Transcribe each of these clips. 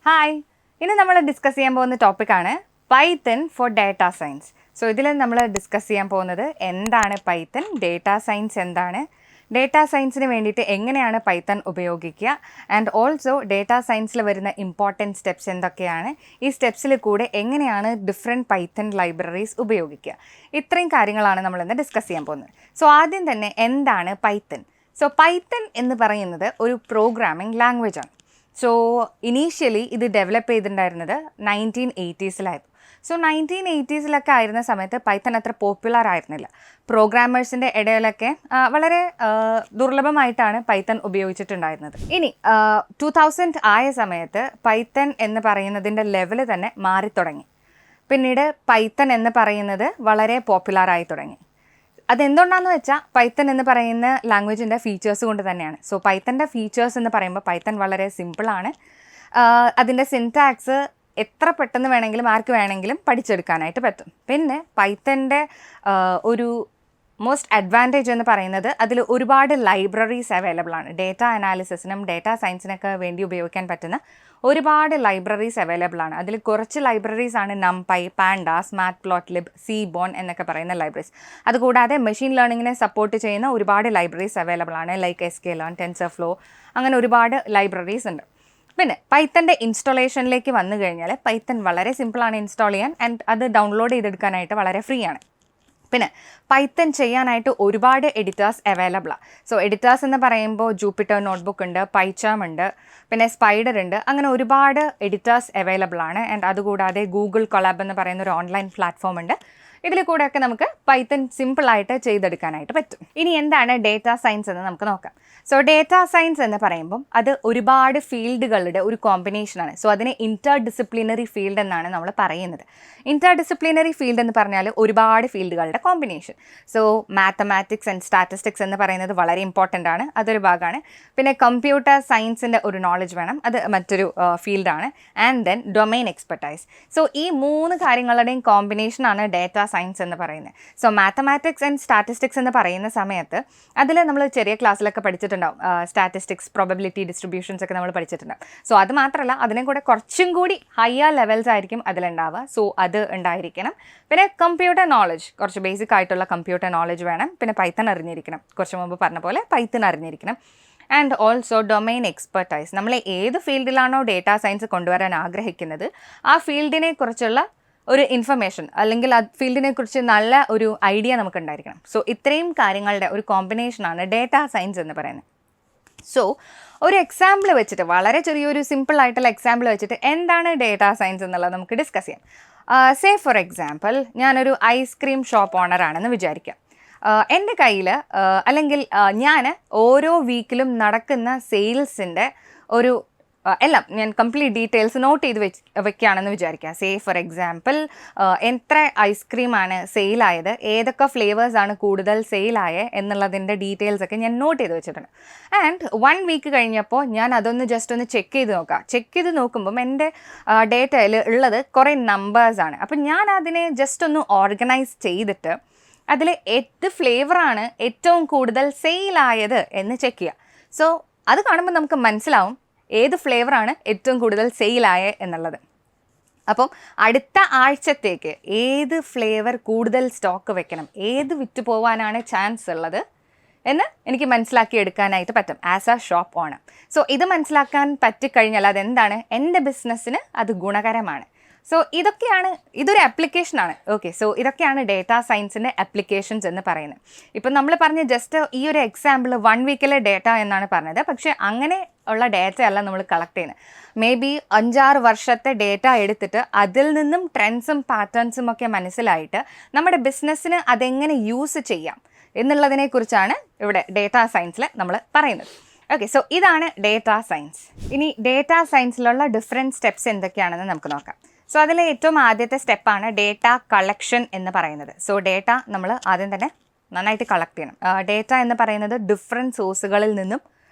Hi, ഇന്ന് നമ്മൾ discuss ചെയ്യാൻ പോകുന്ന ടോപ്പിക്കാണ് Python for data science. So ഇതിൽ നമ്മൾ ഡിസ്കസ് ചെയ്യാൻ പോകുന്നത് എന്താണ് പൈത്തൺ, ഡേറ്റാ സയൻസ് എന്താണ്, ഡേറ്റാ സയൻസിന് വേണ്ടിയിട്ട് എങ്ങനെയാണ് പൈത്തൺ ഉപയോഗിക്കുക, ആൻഡ് ഓൾസോ ഡേറ്റാ സയൻസിൽ വരുന്ന ഇമ്പോർട്ടൻറ്റ് സ്റ്റെപ്സ് എന്തൊക്കെയാണ്, ഈ സ്റ്റെപ്സിൽ കൂടെ എങ്ങനെയാണ് ഡിഫറെൻറ്റ് പൈത്തൺ ലൈബ്രറീസ് ഉപയോഗിക്കുക. ഇത്രയും കാര്യങ്ങളാണ് നമ്മളിന്ന് ഡിസ്കസ് ചെയ്യാൻ പോകുന്നത്. സോ ആദ്യം തന്നെ എന്താണ് പൈത്തൺ? സോ പൈത്തൺ എന്ന് പറയുന്നത് ഒരു പ്രോഗ്രാമിംഗ് ലാംഗ്വേജ് ആണ്. സോ ഇനീഷ്യലി ഇത് ഡെവലപ്പ് ചെയ്തിട്ടുണ്ടായിരുന്നത് 1980s സോ 1980s ആയിരുന്ന സമയത്ത് പൈത്തൺ അത്ര പോപ്പുലർ ആയിരുന്നില്ല. പ്രോഗ്രാമേഴ്സിൻ്റെ ഇടയിലൊക്കെ വളരെ ദുർലഭമായിട്ടാണ് പൈത്തൺ ഉപയോഗിച്ചിട്ടുണ്ടായിരുന്നത്. ഇനി 2000 ആയ സമയത്ത് പൈത്തൺ എന്ന് പറയുന്നതിൻ്റെ ലെവൽ തന്നെ മാറിത്തുടങ്ങി. പിന്നീട് പൈത്തൺ എന്ന് പറയുന്നത് വളരെ പോപ്പുലറായി തുടങ്ങി. അതെന്തുകൊണ്ടാണെന്ന് വെച്ചാൽ പൈത്തൺ എന്ന് പറയുന്ന ലാംഗ്വേജിൻ്റെ ഫീച്ചേഴ്സ് കൊണ്ട് തന്നെയാണ്. സോ പൈത്തൻ്റെ ഫീച്ചേഴ്സ് എന്ന് പറയുമ്പോൾ പൈത്തൺ വളരെ സിമ്പിളാണ്. അതിൻ്റെ സിൻടാക്സ് എത്ര പെട്ടെന്ന് വേണമെങ്കിലും ആർക്ക് വേണമെങ്കിലും പഠിച്ചെടുക്കാനായിട്ട് പറ്റും. പിന്നെ പൈത്തൻ്റെ ഒരു മോസ്റ്റ് അഡ്വാൻറ്റേജ് എന്ന് പറയുന്നത് അതിൽ ഒരുപാട് ലൈബ്രറീസ് അവൈലബിൾ ആണ്. ഡേറ്റ അനാലിസിസിനും ഡേറ്റാ സയൻസിനൊക്കെ വേണ്ടി ഉപയോഗിക്കാൻ പറ്റുന്ന ഒരുപാട് ലൈബ്രറീസ് അവൈലബിൾ ആണ്. അതിൽ കുറച്ച് ലൈബ്രറീസ് ആണ് നംപൈ, പാൻഡാസ്, മാറ്റ്പ്ലോട്ട്ലിബ്, സീബോൺ എന്നൊക്കെ പറയുന്ന ലൈബ്രറീസ്. അതുകൂടാതെ മെഷീൻ ലേണിങ്ങിനെ സപ്പോർട്ട് ചെയ്യുന്ന ഒരുപാട് ലൈബ്രറീസ് അവൈലബിൾ ആണ്, ലൈക്ക് sklearn, ടെൻസർഫ്ലോ, അങ്ങനെ ഒരുപാട് ലൈബ്രറീസ് ഉണ്ട്. പിന്നെ പൈത്തൻ്റെ ഇൻസ്റ്റാളേഷനിലേക്ക് വന്നു കഴിഞ്ഞാൽ പൈത്തൺ വളരെ സിമ്പിളാണ് ഇൻസ്റ്റാൾ ചെയ്യാൻ, ആൻഡ് അത് ഡൗൺലോഡ് ചെയ്തെടുക്കാനായിട്ട് വളരെ ഫ്രീ ആണ്. പിന്നെ പൈത്തൺ ചെയ്യാനായിട്ട് ഒരുപാട് എഡിറ്റേഴ്സ് അവൈലബിളാണ്. സോ എഡിറ്റേഴ്സ് എന്ന് പറയുമ്പോൾ ജൂപ്പിറ്റർ നോട്ട്ബുക്ക് ഉണ്ട്, പൈച്ചാം ഉണ്ട്, പിന്നെ സ്പൈഡർ ഉണ്ട്, അങ്ങനെ ഒരുപാട് എഡിറ്റേഴ്സ് അവൈലബിൾ ആണ്. ആൻഡ് അതുകൂടാതെ ഗൂഗിൾ കൊളാബ് എന്ന് പറയുന്ന ഒരു ഓൺലൈൻ പ്ലാറ്റ്ഫോം ഉണ്ട്. ഇതിൽ കൂടെയൊക്കെ നമുക്ക് പൈത്തൺ സിമ്പിളായിട്ട് ചെയ്തെടുക്കാനായിട്ട് പറ്റും. ഇനി എന്താണ് ഡേറ്റാ സയൻസ് എന്ന് നമുക്ക് നോക്കാം. സോ ഡേറ്റാ സയൻസ് എന്ന് പറയുമ്പം അത് ഒരുപാട് ഫീൽഡുകളുടെ ഒരു കോമ്പിനേഷനാണ്. സോ അതിനെ ഇൻ്റർ ഡിസിപ്ലിനറി ഫീൽഡ് എന്നാണ് നമ്മൾ പറയുന്നത്. ഇൻ്റർ ഡിസിപ്ലിനറി ഫീൽഡ് എന്ന് പറഞ്ഞാൽ ഒരുപാട് ഫീൽഡുകളുടെ combination. So mathematics and statistics എന്ന് പറയുന്നത് വളരെ ഇമ്പോർട്ടൻ്റ് ആണ്, അതൊരു ഭാഗമാണ്. പിന്നെ കമ്പ്യൂട്ടർ സയൻസിൻ്റെ ഒരു നോളജ് വേണം, അത് മറ്റൊരു ഫീൽഡാണ്. And then domain expertise. So ഈ മൂന്ന് കാര്യങ്ങളുടെയും കോമ്പിനേഷനാണ് ഡേറ്റാ സയൻസ് എന്ന് പറയുന്നത്. സോ മാത്തമാറ്റിക്സ് ആൻഡ് സ്റ്റാറ്റിസ്റ്റിക്സ് എന്ന് പറയുന്ന സമയത്ത് അതിൽ നമ്മൾ ചെറിയ ക്ലാസ്സിലൊക്കെ പഠിച്ചിട്ടുണ്ടാവും. സ്റ്റാറ്റിസ്റ്റിക്സ്, പ്രോബബിലിറ്റി ഡിസ്ട്രിബ്യൂഷൻസ് ഒക്കെ നമ്മൾ പഠിച്ചിട്ടുണ്ടാവും. സോ അത് മാത്രമല്ല, അതിനെ കൂടെ കുറച്ചും കൂടി ഹയർ ലെവൽസ് ആയിരിക്കും അതിലുണ്ടാവുക. സോ അത് ഉണ്ടായിരിക്കണം. പിന്നെ കമ്പ്യൂട്ടർ നോളജ്, കുറച്ച് ബേസിക് ആയിട്ടുള്ള കമ്പ്യൂട്ടർ നോളജ് വേണം. പിന്നെ പൈത്തൺ അറിഞ്ഞിരിക്കണം, കുറച്ച് മുമ്പ് പറഞ്ഞ പോലെ പൈത്തൺ അറിഞ്ഞിരിക്കണം. And also domain expertise. നമ്മൾ ഏത് ഫീൽഡിലാണോ ഡേറ്റാ സയൻസ് കൊണ്ടുവരാൻ ആഗ്രഹിക്കുന്നത് ആ ഫീൽഡിനെ കുറിച്ചുള്ള ഒരു ഇൻഫർമേഷൻ അല്ലെങ്കിൽ ആ ഫീൽഡിനെ കുറിച്ച് നല്ല ഒരു ഐഡിയ നമുക്ക് ഉണ്ടായിരിക്കണം. സോ ഇത്രയും കാര്യങ്ങളുടെ ഒരു കോമ്പിനേഷനാണ് ഡേറ്റാ സയൻസ് എന്ന് പറയുന്നത്. സോ ഒരു എക്സാമ്പിൾ വെച്ചിട്ട്, വളരെ ചെറിയൊരു സിമ്പിൾ ആയിട്ടുള്ള എക്സാമ്പിൾ വെച്ചിട്ട് എന്താണ് ഡേറ്റാ സയൻസ് എന്നുള്ളത് നമുക്ക് ഡിസ്കസ് ചെയ്യാം. സേ ഫോർ എക്സാമ്പിൾ, ഞാനൊരു ഐസ്ക്രീം ഷോപ്പ് ഓണറാണെന്ന് വിചാരിക്കാം. എൻ്റെ കയ്യിൽ അല്ലെങ്കിൽ ഞാൻ ഓരോ വീക്കിലും നടക്കുന്ന സെയിൽസിൻ്റെ ഒരു എല്ലാം ഞാൻ കംപ്ലീറ്റ് ഡീറ്റെയിൽസ് നോട്ട് ചെയ്ത് വെക്കുകയാണെന്ന് വിചാരിക്കുക. സേ ഫോർ എക്സാമ്പിൾ, എത്ര ഐസ്ക്രീമാണ് സെയിലായത്, ഏതൊക്കെ ഫ്ലേവേഴ്സാണ് കൂടുതൽ സെയിലായത് എന്നുള്ളതിൻ്റെ ഡീറ്റെയിൽസൊക്കെ ഞാൻ നോട്ട് ചെയ്ത് വെച്ചിട്ടുണ്ട്. ആൻഡ് 1 വീക്ക് കഴിഞ്ഞപ്പോൾ ഞാൻ അതൊന്ന് ജസ്റ്റ് ഒന്ന് ചെക്ക് ചെയ്ത് നോക്കാം. ചെക്ക് ചെയ്ത് നോക്കുമ്പം എൻ്റെ ഡേറ്റയിൽ ഉള്ളത് കുറേ നമ്പേഴ്സാണ്. അപ്പം ഞാൻ അതിനെ ജസ്റ്റ് ഒന്ന് ഓർഗനൈസ് ചെയ്തിട്ട് അതിൽ ഏത് ഫ്ലേവറാണ് ഏറ്റവും കൂടുതൽ സെയിലായത് എന്ന് ചെക്ക് ചെയ്യുക. സോ അത് കാണുമ്പോൾ നമുക്ക് മനസ്സിലാവും ഏത് ഫ്ലേവറാണ് ഏറ്റവും കൂടുതൽ സെയിലായ എന്നുള്ളത്. അപ്പം അടുത്ത ആഴ്ചത്തേക്ക് ഏത് ഫ്ലേവർ കൂടുതൽ സ്റ്റോക്ക് വെക്കണം, ഏത് വിറ്റ് പോകാനാണ് ചാൻസ് ഉള്ളത് എന്ന് എനിക്ക് മനസ്സിലാക്കി എടുക്കാനായിട്ട് പറ്റും as a shop owner. So ഇത് മനസ്സിലാക്കാൻ പറ്റിക്കഴിഞ്ഞാൽ അതെന്താണ്, എൻ്റെ ബിസിനസ്സിന് അത് ഗുണകരമാണ്. സോ ഇതൊരു ആപ്ലിക്കേഷനാണ്. ഓക്കെ, സോ ഇതൊക്കെയാണ് ഡേറ്റാ സയൻസിൻ്റെ ആപ്ലിക്കേഷൻസ് എന്ന് പറയുന്നത്. ഇപ്പം നമ്മൾ പറഞ്ഞ ജസ്റ്റ് ഈ ഒരു എക്സാമ്പിൾ 1 വീക്കിലെ ഡേറ്റ എന്നാണ് പറഞ്ഞത്. പക്ഷേ അങ്ങനെ ഉള്ള ഡേറ്റ അല്ല നമ്മൾ കളക്ട് ചെയ്യുന്നത്. മേ ബി 5-6 വർഷത്തെ ഡേറ്റ എടുത്തിട്ട് അതിൽ നിന്നും ട്രെൻഡ്സും പാറ്റേൺസും ഒക്കെ മനസ്സിലായിട്ട് നമ്മുടെ ബിസിനസ്സിന് അതെങ്ങനെ യൂസ് ചെയ്യാം എന്നുള്ളതിനെക്കുറിച്ചാണ് ഇവിടെ ഡേറ്റാ സയൻസിൽ നമ്മൾ പറയുന്നത്. ഓക്കെ, സോ ഇതാണ് ഡേറ്റാ സയൻസ്. ഇനി ഡേറ്റാ സയൻസിലുള്ള ഡിഫറെൻറ്റ് സ്റ്റെപ്സ് എന്തൊക്കെയാണെന്ന് നമുക്ക് നോക്കാം. സോ അതിൽ ഏറ്റവും ആദ്യത്തെ സ്റ്റെപ്പാണ് ഡേറ്റ കളക്ഷൻ എന്ന് പറയുന്നത്. സോ ഡേറ്റ നമ്മൾ ആദ്യം തന്നെ നന്നായിട്ട് കളക്ട് ചെയ്യണം. ഡേറ്റ എന്ന് പറയുന്നത് ഡിഫറെൻറ്റ് സോഴ്സുകളിൽ നിന്നും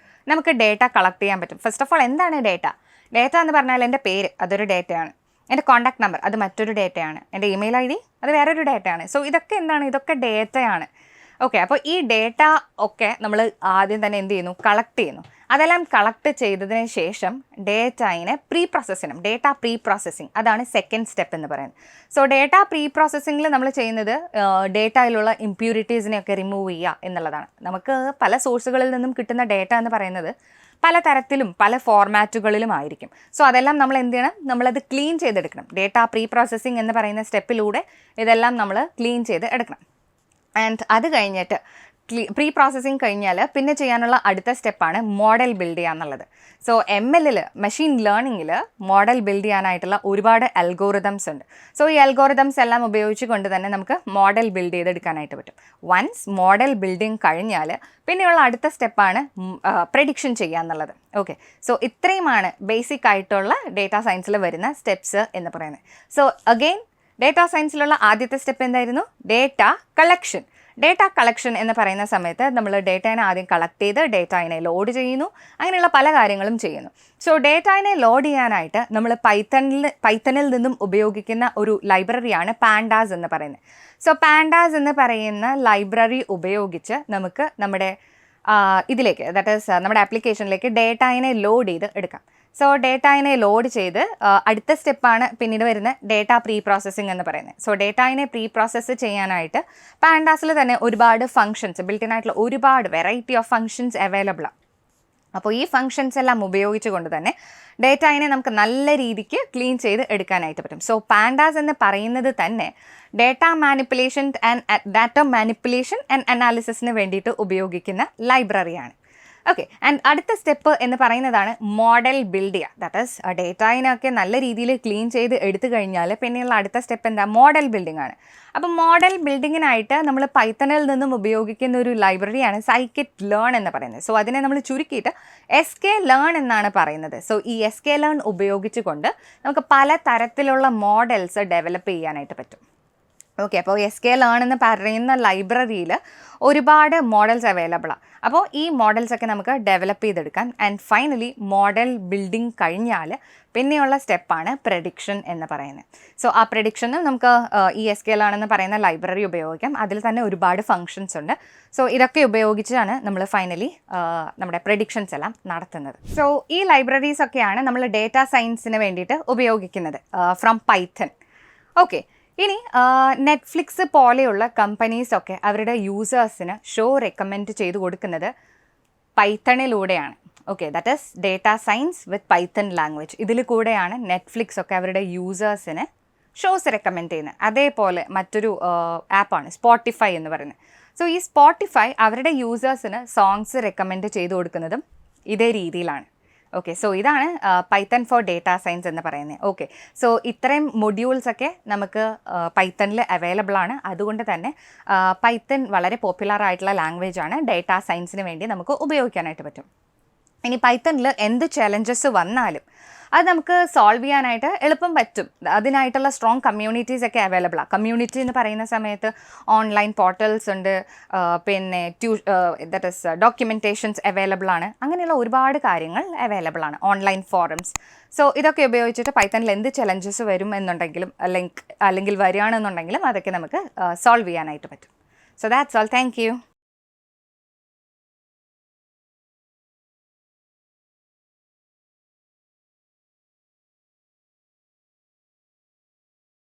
നമുക്ക് ഡേറ്റ കളക്ട് ചെയ്യാൻ പറ്റും. ഫസ്റ്റ് ഓഫ് ഓൾ എന്താണ് ഡേറ്റ? ഡേറ്റ എന്ന് പറഞ്ഞാൽ എൻ്റെ പേര്, അതൊരു ഡേറ്റയാണ്. എൻ്റെ കോൺടാക്ട് നമ്പർ, അത് മറ്റൊരു ഡേറ്റയാണ്. എൻ്റെ ഇമെയിൽ ID, അത് വേറൊരു ഡേറ്റയാണ്. സോ ഇതൊക്കെ എന്താണ്? ഇതൊക്കെ ഡേറ്റയാണ്. ഓക്കെ, അപ്പോൾ ഈ ഡേറ്റ ഒക്കെ നമ്മൾ ആദ്യം തന്നെ എന്ത് ചെയ്യുന്നു, കളക്ട് ചെയ്യുന്നു. അതെല്ലാം കളക്ട് ചെയ്തതിന് ശേഷം ഡേറ്റയിനെ പ്രീ പ്രോസസ്സ് ചെയ്യണം. ഡേറ്റ പ്രീ പ്രോസസ്സിങ്, അതാണ് സെക്കൻഡ് സ്റ്റെപ്പ് എന്ന് പറയുന്നത്. സോ ഡേറ്റ പ്രീ പ്രോസസ്സിങ്ങിൽ നമ്മൾ ചെയ്യുന്നത് ഡേറ്റയിലുള്ള ഇമ്പ്യൂരിറ്റീസിനെയൊക്കെ റിമൂവ് ചെയ്യുക എന്നുള്ളതാണ്. നമുക്ക് പല സോഴ്സുകളിൽ നിന്നും കിട്ടുന്ന ഡേറ്റ എന്ന് പറയുന്നത് പല തരത്തിലും പല ഫോർമാറ്റുകളിലും ആയിരിക്കും. സോ അതെല്ലാം നമ്മൾ എന്ത് ചെയ്യണം, നമ്മളത് ക്ലീൻ ചെയ്തെടുക്കണം. ഡേറ്റ പ്രീ പ്രോസസ്സിങ് എന്ന് പറയുന്ന സ്റ്റെപ്പിലൂടെ ഇതെല്ലാം നമ്മൾ ക്ലീൻ ചെയ്ത് എടുക്കണം. ആൻഡ് അത് കഴിഞ്ഞിട്ട് പ്രീ പ്രോസസ്സിങ് കഴിഞ്ഞാൽ പിന്നെ ചെയ്യാനുള്ള അടുത്ത സ്റ്റെപ്പാണ് മോഡൽ ബിൽഡ് ചെയ്യുക എന്നുള്ളത്. സോ ML മെഷീൻ ലേണിങ്ങിൽ മോഡൽ ബിൽഡ് ചെയ്യാനായിട്ടുള്ള ഒരുപാട് അൽഗോറിതംസ് ഉണ്ട്. സോ ഈ അൽഗോറിതംസ് എല്ലാം ഉപയോഗിച്ചുകൊണ്ട് തന്നെ നമുക്ക് മോഡൽ ബിൽഡ് ചെയ്തെടുക്കാനായിട്ട് പറ്റും. വൺസ് മോഡൽ ബിൽഡിങ് കഴിഞ്ഞാൽ പിന്നെയുള്ള അടുത്ത സ്റ്റെപ്പാണ് പ്രെഡിക്ഷൻ ചെയ്യുക എന്നുള്ളത്. ഓക്കെ, സോ ഇത്രയുമാണ് ബേസിക് ആയിട്ടുള്ള ഡേറ്റാ സയൻസിൽ വരുന്ന സ്റ്റെപ്സ് എന്ന് പറയുന്നത്. സോ അഗെയിൻ ഡേറ്റാ സയൻസിലുള്ള ആദ്യത്തെ സ്റ്റെപ്പ് എന്തായിരുന്നു, ഡേറ്റ കളക്ഷൻ. ഡേറ്റ കളക്ഷൻ എന്ന് പറയുന്ന സമയത്ത് നമ്മൾ ഡേറ്റേനെ ആദ്യം കളക്ട് ചെയ്ത് ഡേറ്റയിനെ ലോഡ് ചെയ്യുന്നു, അങ്ങനെയുള്ള പല കാര്യങ്ങളും ചെയ്യുന്നു. സോ ഡേറ്റയിനെ ലോഡ് ചെയ്യാനായിട്ട് നമ്മൾ പൈത്തണിൽ നിന്നും ഉപയോഗിക്കുന്ന ഒരു ലൈബ്രറിയാണ് പാൻഡാസ് എന്ന് പറയുന്നത്. സോ പാൻഡാസ് എന്ന് പറയുന്ന ലൈബ്രറി ഉപയോഗിച്ച് നമുക്ക് നമ്മുടെ ഇതിലേക്ക്, ദാറ്റ് ഈസ് നമ്മുടെ ആപ്ലിക്കേഷനിലേക്ക് ഡേറ്റയിനെ ലോഡ് ചെയ്ത് എടുക്കാം. സോ ഡേറ്റയിനെ ലോഡ് ചെയ്ത് അടുത്ത സ്റ്റെപ്പാണ് പിന്നീട് വരുന്ന ഡേറ്റ പ്രീ പ്രോസസ്സിംഗ് എന്ന് പറയുന്നത്. സോ ഡേറ്റയിനെ പ്രീ പ്രോസസ്സ് ചെയ്യാനായിട്ട് പാൻഡാസിൽ തന്നെ ഒരുപാട് ഫങ്ഷൻസ്, ബിൽറ്റ് ആയിട്ടുള്ള ഒരുപാട് വെറൈറ്റി ഓഫ് ഫങ്ഷൻസ് അവൈലബിളാണ്. അപ്പോൾ ഈ ഫങ്ഷൻസ് എല്ലാം ഉപയോഗിച്ചുകൊണ്ട് തന്നെ ഡേറ്റയിനെ നമുക്ക് നല്ല രീതിക്ക് ക്ലീൻ ചെയ്ത് എടുക്കാനായിട്ട് പറ്റും. സോ പാൻഡാസ് എന്ന് പറയുന്നത് തന്നെ ഡാറ്റ മാനിപ്പുലേഷൻ ആൻഡ് അനാലിസിസിന് വേണ്ടിയിട്ട് ഉപയോഗിക്കുന്ന ലൈബ്രറിയാണ്. ഓക്കെ, ആൻഡ് അടുത്ത സ്റ്റെപ്പ് എന്ന് പറയുന്നതാണ് മോഡൽ ബിൽഡ് ചെയ്യുക. ദാറ്റ് ഈസ് ഡേറ്റയിനൊക്കെ നല്ല രീതിയിൽ ക്ലീൻ ചെയ്ത് എടുത്തു കഴിഞ്ഞാൽ പിന്നെയുള്ള അടുത്ത സ്റ്റെപ്പ് എന്താ, മോഡൽ ബിൽഡിംഗ് ആണ്. അപ്പം മോഡൽ ബിൽഡിങ്ങിനായിട്ട് നമ്മൾ പൈത്തണിൽ നിന്നും ഉപയോഗിക്കുന്ന ഒരു ലൈബ്രറിയാണ് സൈക്കിറ്റ് ലേൺ എന്ന് പറയുന്നത്. സോ അതിനെ നമ്മൾ ചുരുക്കിയിട്ട് SK ലേൺ എന്നാണ് പറയുന്നത്. സോ ഈ SK ലേൺ ഉപയോഗിച്ചുകൊണ്ട് നമുക്ക് പല തരത്തിലുള്ള മോഡൽസ് ഡെവലപ്പ് ചെയ്യാനായിട്ട് പറ്റും. ഓക്കെ, അപ്പോൾ SK ലേൺ എന്ന് പറയുന്ന ലൈബ്രറിയിൽ ഒരുപാട് മോഡൽസ് അവൈലബിളാണ്. അപ്പോൾ ഈ മോഡൽസൊക്കെ നമുക്ക് ഡെവലപ്പ് ചെയ്തെടുക്കാം. ആൻഡ് ഫൈനലി മോഡൽ ബിൽഡിംഗ് കഴിഞ്ഞാൽ പിന്നെയുള്ള സ്റ്റെപ്പാണ് പ്രെഡിക്ഷൻ എന്ന് പറയുന്നത്. സോ ആ പ്രെഡിക്ഷന് നമുക്ക് ഈ SK ലേൺ എന്ന് പറയുന്ന ലൈബ്രറി ഉപയോഗിക്കാം. അതിൽ തന്നെ ഒരുപാട് ഫങ്ഷൻസ് ഉണ്ട്. സോ ഇതൊക്കെ ഉപയോഗിച്ചാണ് നമ്മൾ ഫൈനലി നമ്മുടെ പ്രെഡിക്ഷൻസ് എല്ലാം നടത്തുന്നത്. സോ ഈ ലൈബ്രറീസ് ഒക്കെയാണ് നമ്മൾ ഡേറ്റ സയൻസിന് വേണ്ടിയിട്ട് ഉപയോഗിക്കുന്നത് ഫ്രം പൈത്തൺ. ഓക്കെ, ഇനി നെറ്റ്ഫ്ലിക്സ് പോലെയുള്ള കമ്പനീസൊക്കെ അവരുടെ യൂസേഴ്സിന് ഷോ റെക്കമെൻഡ് ചെയ്ത് കൊടുക്കുന്നത് പൈത്തണിലൂടെയാണ്. Okay, that is data science with Python language. ഇതിൽ കൂടെയാണ് നെറ്റ്ഫ്ലിക്സ് ഒക്കെ അവരുടെ യൂസേഴ്സിന് ഷോസ് റെക്കമെൻഡ് ചെയ്യുന്നത്. അതേപോലെ മറ്റൊരു ആപ്പാണ് സ്പോട്ടിഫൈ എന്ന് പറയുന്നത്. സോ ഈ സ്പോട്ടിഫൈ അവരുടെ യൂസേഴ്സിന് സോങ്സ് റെക്കമെൻഡ് ചെയ്ത് കൊടുക്കുന്നതും ഇതേ രീതിയിലാണ്. ഓക്കെ, സോ ഇതാണ് പൈത്തൺ ഫോർ ഡേറ്റ സയൻസ് എന്ന് പറയുന്നത്. ഓക്കെ, സോ ഇത്രയും മൊഡ്യൂൾസൊക്കെ നമുക്ക് പൈത്തണിൽ അവൈലബിൾ ആണ്. അതുകൊണ്ട് തന്നെ പൈത്തൺ വളരെ പോപ്പുലർ ആയിട്ടുള്ള ലാംഗ്വേജ് ആണ്. ഡേറ്റ സയൻസിന് വേണ്ടി നമുക്ക് ഉപയോഗിക്കാനായിട്ട് പറ്റും. ഇനി പൈത്തണിൽ എന്ത് ചലഞ്ചസ് വന്നാലും അത് നമുക്ക് സോൾവ് ചെയ്യാനായിട്ട് എളുപ്പം പറ്റും. അതിനായിട്ടുള്ള സ്ട്രോങ് കമ്മ്യൂണിറ്റീസ് ഒക്കെ അവൈലബിളാണ്. കമ്മ്യൂണിറ്റി എന്ന് പറയുന്ന സമയത്ത് ഓൺലൈൻ പോർട്ടൽസ് ഉണ്ട്, പിന്നെ ദാറ്റ് ഈസ് ഡോക്യുമെൻറ്റേഷൻസ് അവൈലബിൾ ആണ്. അങ്ങനെയുള്ള ഒരുപാട് കാര്യങ്ങൾ അവൈലബിൾ ആണ്, ഓൺലൈൻ ഫോറംസ്. സോ ഇതൊക്കെ ഉപയോഗിച്ചിട്ട് പൈത്തണിൽ എന്ത് ചലഞ്ചസ് വരും എന്നുണ്ടെങ്കിലും അല്ലെങ്കിൽ വരികയാണെന്നുണ്ടെങ്കിലും അതൊക്കെ നമുക്ക് സോൾവ് ചെയ്യാനായിട്ട് പറ്റും. So that's all. Thank you.